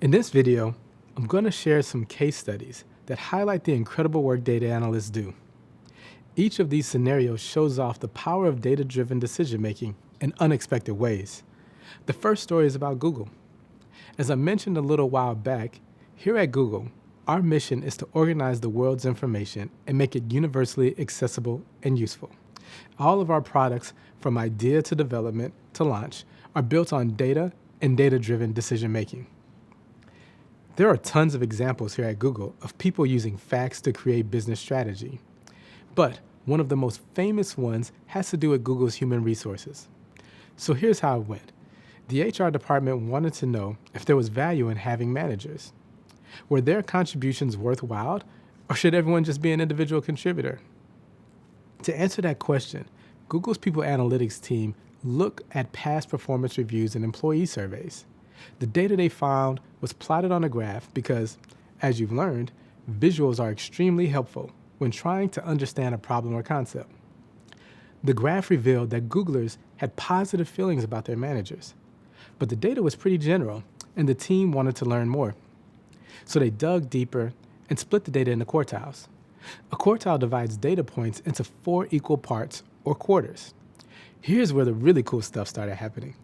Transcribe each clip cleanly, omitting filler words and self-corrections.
In this video, I'm going to share some case studies that highlight the incredible work data analysts do. Each of these scenarios shows off the power of data-driven decision-making in unexpected ways. The first story is about Google. As I mentioned a little while back, here at Google, our mission is to organize the world's information and make it universally accessible and useful. All of our products, from idea to development to launch, are built on data and data-driven decision-making. There are tons of examples here at Google of people using facts to create business strategy. But one of the most famous ones has to do with Google's human resources. So here's how it went. The HR department wanted to know if there was value in having managers. Were their contributions worthwhile, or should everyone just be an individual contributor? To answer that question, Google's People Analytics team looked at past performance reviews and employee surveys. The data they found was plotted on a graph because, as you've learned, visuals are extremely helpful when trying to understand a problem or concept. The graph revealed that Googlers had positive feelings about their managers, but the data was pretty general, and the team wanted to learn more. So they dug deeper and split the data into quartiles. A quartile divides data points into 4 equal parts or quarters. Here's where the really cool stuff started happening.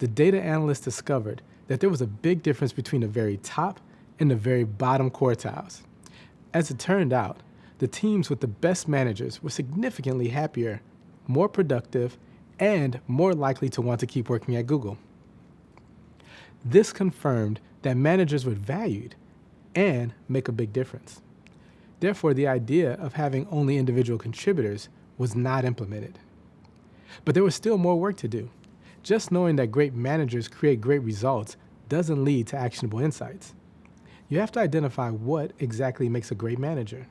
The data analysts discovered that there was a big difference between the very top and the very bottom quartiles. As it turned out, the teams with the best managers were significantly happier, more productive, and more likely to want to keep working at Google. This confirmed that managers were valued and make a big difference. Therefore, the idea of having only individual contributors was not implemented. But there was still more work to do. Just knowing that great managers create great results doesn't lead to actionable insights. You have to identify what exactly makes a great manager.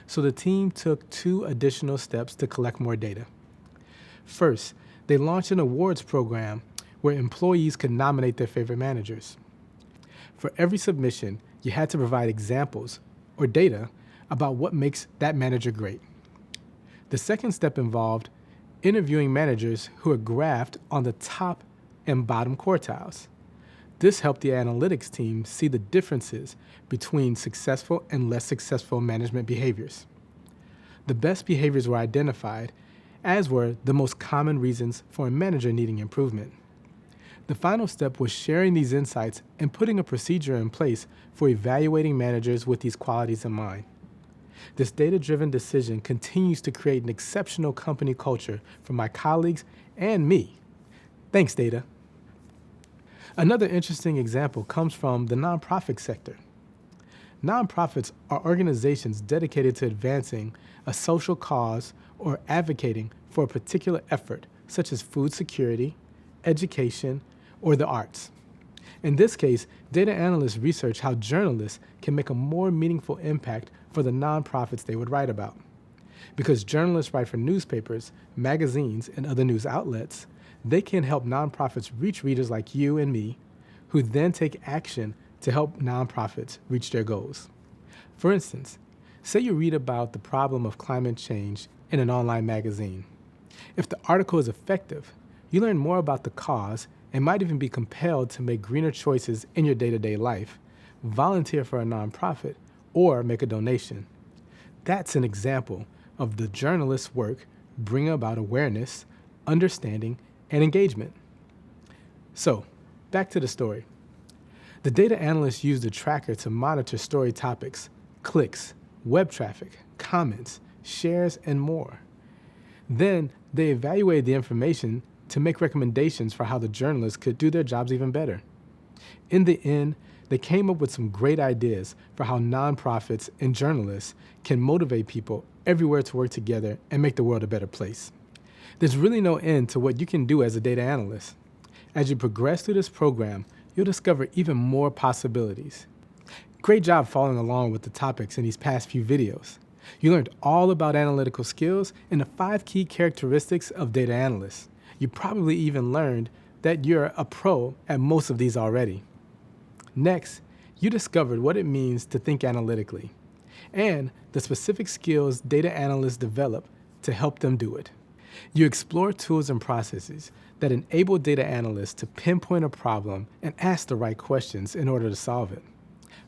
So the team took 2 additional steps to collect more data. First, they launched an awards program where employees could nominate their favorite managers. For every submission, you had to provide examples or data about what makes that manager great. The second step involved interviewing managers who are graphed on the top and bottom quartiles. This helped the analytics team see the differences between successful and less successful management behaviors. The best behaviors were identified, as were the most common reasons for a manager needing improvement. The final step was sharing these insights and putting a procedure in place for evaluating managers with these qualities in mind. This data-driven decision continues to create an exceptional company culture for my colleagues and me. Thanks, data. Another interesting example comes from the nonprofit sector. Nonprofits are organizations dedicated to advancing a social cause or advocating for a particular effort, such as food security, education, or the arts. In this case, data analysts research how journalists can make a more meaningful impact for the nonprofits they would write about. Because journalists write for newspapers, magazines, and other news outlets, they can help nonprofits reach readers like you and me, who then take action to help nonprofits reach their goals. For instance, say you read about the problem of climate change in an online magazine. If the article is effective, you learn more about the cause and might even be compelled to make greener choices in your day-to-day life, volunteer for a nonprofit, or make a donation. That's an example of the journalist's work bringing about awareness, understanding, and engagement. So, back to the story. The data analysts used a tracker to monitor story topics, clicks, web traffic, comments, shares, and more. Then they evaluated the information to make recommendations for how the journalists could do their jobs even better. In the end, they came up with some great ideas for how nonprofits and journalists can motivate people everywhere to work together and make the world a better place. There's really no end to what you can do as a data analyst. As you progress through this program, you'll discover even more possibilities. Great job following along with the topics in these past few videos. You learned all about analytical skills and the 5 key characteristics of data analysts. You probably even learned that you're a pro at most of these already. Next, you discovered what it means to think analytically and the specific skills data analysts develop to help them do it. You explore tools and processes that enable data analysts to pinpoint a problem and ask the right questions in order to solve it.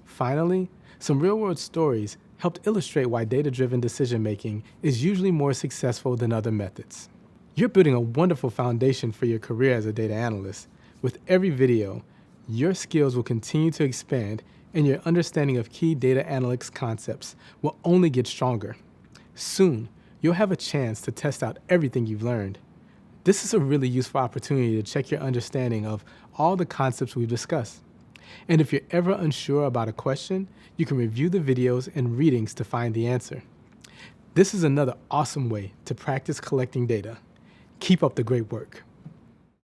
Finally, some real-world stories helped illustrate why data-driven decision-making is usually more successful than other methods. You're building a wonderful foundation for your career as a data analyst. With every video, your skills will continue to expand and your understanding of key data analytics concepts will only get stronger. Soon, you'll have a chance to test out everything you've learned. This is a really useful opportunity to check your understanding of all the concepts we've discussed. And if you're ever unsure about a question, you can review the videos and readings to find the answer. This is another awesome way to practice collecting data. Keep up the great work.